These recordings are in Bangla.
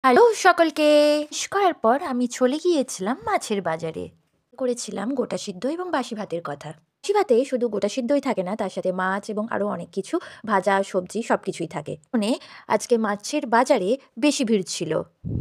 হ্যালো সকলকে! করার পর আমি চলে গিয়েছিলাম মাছের বাজারে। করেছিলাম গোটা সিদ্ধ এবং বাসি ভাতের কথা। বাসি ভাতে শুধু গোটা সিদ্ধই থাকে না, তার সাথে মাছ এবং আরও অনেক কিছু ভাজা, সবজি সবকিছুই থাকে। মানে আজকে মাছের বাজারে বেশি ভিড় ছিল।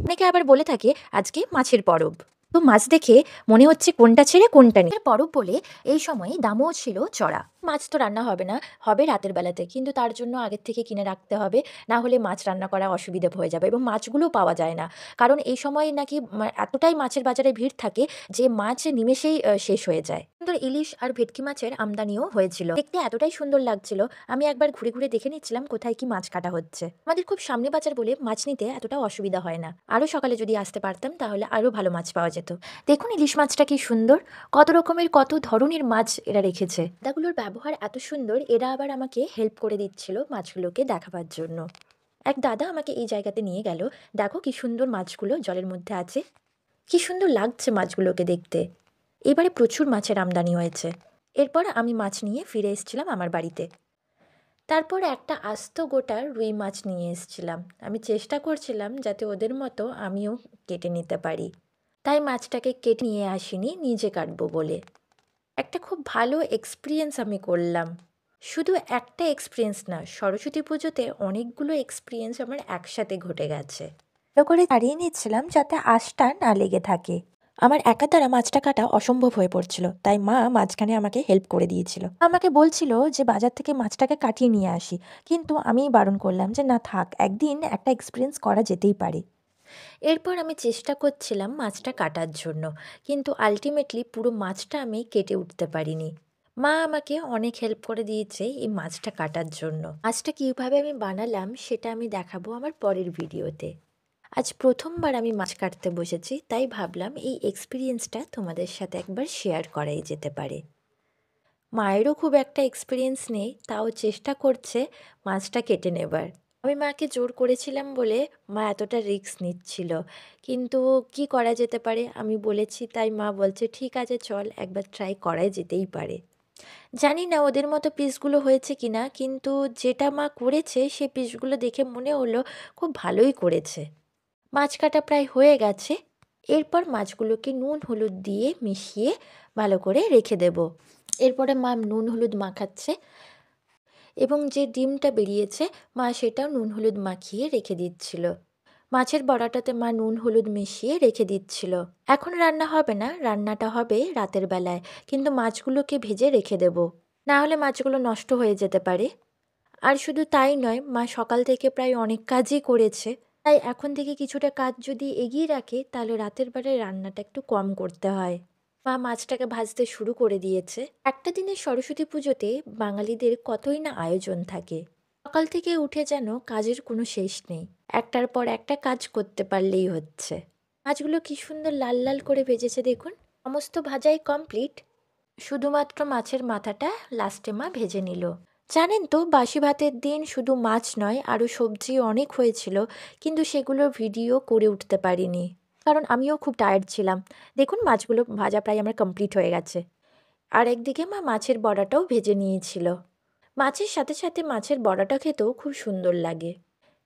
অনেকে আবার বলে থাকে আজকে মাছের পরব। তো মাছ দেখে মনে হচ্ছে কোনটা ছেড়ে কোনটা নেই। পরব বলে এই সময়ে দামও ছিল চড়া। মাছ তো রান্না হবে না, হবে রাতের বেলাতে, কিন্তু তার জন্য আগের থেকে কিনে রাখতে হবে, না হলে মাছ রান্না করা অসুবিধে হয়ে যাবে এবং মাছগুলোও পাওয়া যায় না। কারণ এই সময় নাকি এতটাই মাছের বাজারে ভিড় থাকে যে মাছ নিমেষেই শেষ হয়ে যায়। সুন্দর ইলিশ আর ভেটকি মাছের আমদানিও হয়েছিল, দেখতে এতটাই সুন্দর লাগছিল। আমি একবার ঘুরে ঘুরে দেখে নিচ্ছিলাম কোথায় কি মাছ কাটা হচ্ছে। আমাদের খুব সামনে বাজার বলে মাছ নিতে এতটা অসুবিধা হয় না। আরও সকালে যদি আসতে পারতাম তাহলে আরও ভালো মাছ পাওয়া যেত। দেখুন ইলিশ মাছটা কি সুন্দর, কত রকমের কত ধরনের মাছ এরা রেখেছে। দাদাগুলোর ব্যবহার এত সুন্দর, এরা আবার আমাকে হেল্প করে দিচ্ছিল মাছগুলোকে দেখাবার জন্য। এক দাদা আমাকে এই জায়গাতে নিয়ে গেল। দেখো কি সুন্দর মাছগুলো জলের মধ্যে আছে, কি সুন্দর লাগছে মাছগুলোকে দেখতে। এবারে প্রচুর মাছের আমদানি হয়েছে। এরপর আমি মাছ নিয়ে ফিরে এসেছিলাম আমার বাড়িতে। তারপর একটা আস্ত গোটা রুই মাছ নিয়ে এসেছিলাম। আমি চেষ্টা করছিলাম যাতে ওদের মতো আমিও কেটে নিতে পারি, তাই মাছটাকে কেটে নিয়ে আসিনি, নিজে কাটবো বলে। একটা খুব ভালো এক্সপিরিয়েন্স আমি করলাম। শুধু একটা এক্সপিরিয়েন্স না, সরস্বতী পুজোতে অনেকগুলো এক্সপিরিয়েন্স আমার একসাথে ঘটে গেছে। ভালো করে ছাড়িয়ে নিচ্ছিলাম যাতে আঁশটা না লেগে থাকে। আমার একা দ্বারা মাছটা কাটা অসম্ভব হয়ে পড়ছিল, তাই মা মাঝখানে আমাকে হেল্প করে দিয়েছিল। আমাকে বলছিল যে বাজার থেকে মাছটাকে কাটিয়ে নিয়ে আসি, কিন্তু আমি বারণ করলাম যে না থাক, একদিন একটা এক্সপিরিয়েন্স করা যেতেই পারে। এরপর আমি চেষ্টা করছিলাম মাছটা কাটার জন্য, কিন্তু আলটিমেটলি পুরো মাছটা আমি কেটে উঠতে পারিনি। মা আমাকে অনেক হেল্প করে দিয়েছে এই মাছটা কাটার জন্য। মাছটা কীভাবে আমি বানালাম সেটা আমি দেখাবো আমার পরের ভিডিওতে। আজ প্রথমবার আমি মাছ কাটতে বসেছি, তাই ভাবলাম এই এক্সপিরিয়েন্সটা তোমাদের সাথে একবার শেয়ার করাই যেতে পারে। মায়েরও খুব একটা এক্সপিরিয়েন্স নেই, তাও চেষ্টা করছে মাছটা কেটে নেবার। আমি মাকে জোর করেছিলাম বলে মা এতটা রিস্ক নিচ্ছিল, কিন্তু কি করা যেতে পারে, আমি বলেছি তাই মা বলছে ঠিক আছে চল একবার ট্রাই করাই যেতেই পারে। জানি না ওদের মতো পিসগুলো হয়েছে কিনা, কিন্তু যেটা মা করেছে সে পিসগুলো দেখে মনে হলো খুব ভালোই করেছে। মাছ কাটা প্রায় হয়ে গেছে। এরপর মাছগুলোকে নুন হলুদ দিয়ে মিশিয়ে ভালো করে রেখে দেব। এরপরে মা নুন হলুদ মাখাচ্ছে এবং যে ডিমটা বেরিয়েছে মা সেটাও নুন হলুদ মাখিয়ে রেখে দিচ্ছিল। মাছের বড়াটাতে মা নুন হলুদ মিশিয়ে রেখে দিচ্ছিল। এখন রান্না হবে না, রান্নাটা হবে রাতের বেলায়, কিন্তু মাছগুলোকে ভেজে রেখে দেব, না হলে মাছগুলো নষ্ট হয়ে যেতে পারে। আর শুধু তাই নয়, মা সকাল থেকে প্রায় অনেক কাজই করেছে, তাই এখন থেকে কিছুটা কাজ যদি এগিয়ে রাখে তাহলে রাতের বেলায় রান্নাটা একটু কম করতে হয়। মা মাছটাকে ভাজতে শুরু করে দিয়েছে। একটা দিনের সরস্বতী পুজোতে বাঙালিদের কতই না আয়োজন থাকে। সকাল থেকে উঠে যেন কাজের কোনো শেষ নেই, একটার পর একটা কাজ করতে পারলেই হচ্ছে। মাছগুলো কি সুন্দর লাল লাল করে ভেজেছে দেখুন। সমস্ত ভাজাই কমপ্লিট, শুধুমাত্র মাছের মাথাটা লাস্টে মা ভেজে নিল। জানেন তো বাসি ভাতের দিন শুধু মাছ নয় আরও সবজি অনেক হয়েছিল, কিন্তু সেগুলোর ভিডিও করে উঠতে পারিনি, কারণ আমিও খুব টায়ার্ড ছিলাম। দেখুন মাছগুলো ভাজা প্রায় আমার কমপ্লিট হয়ে গেছে। আর একদিকে মা মাছের বড়াটাও ভেজে নিয়েছিল। মাছের সাথে সাথে মাছের বড়াটা খেতেও খুব সুন্দর লাগে।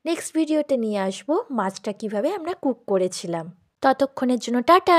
নেক্সট ভিডিওতে নিয়ে আসবো মাছটা কিভাবে আমরা কুক করেছিলাম। ততক্ষণের জন্য টাটা।